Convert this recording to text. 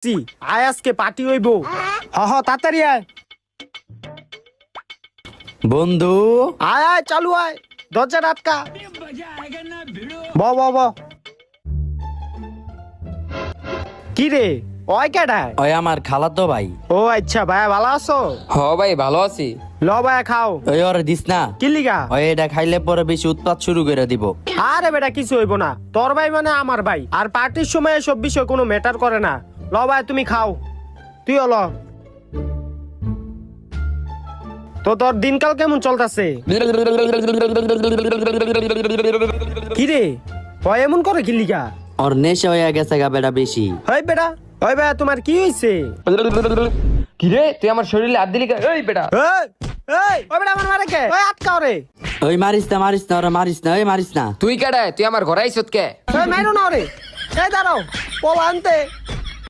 আয় আজকে পার্টি হইব। হ তাড়াতাড়ি আয় বন্ধু আয় আয় চালু আয়, দরজা আটকা। ব ব ব কি রে ওই কেডায়? ওই আমার খালাতো ভাই। ও আচ্ছা ভাইয়া ভালো আছো? হ ভাই ভালো আছি। ল ভাইয়া খাও। ওই ওরে দিস না, কি লিগা? ওই এটা খাইলে পরে বেশি উৎপাত শুরু করে দিব। আরে বেটা কিছু হইব না, তোর ভাই মানে আমার ভাই, আর পার্টির সময় এসব বিষয় কোনো ম্যাটার করে না। ল ভাই তুমি খাও, তুইও ল। তো তোর দিনকাল কেমন চলতেছে? কি রে ওই এমন করে কি লিগা? ওর নেশা হয়ে গেছে গা বেটা বেশি। হয় বেটা, ওই ভাইয়া তোমার কি হইছে? কি রে তুই আমার শরীরে হাত দিলি কেন? এই বেটা এই এই ওই বেটা আমার মারে কে? ওই আটকাও রে। ওই মারিস না ওরে মারিস না, ওই মারিস না। তুই কেডায়? তুই আমার ঘরে আইছত কে? ওই মাইরো না রে। এই দাঁড়াও, পোলা আনতে।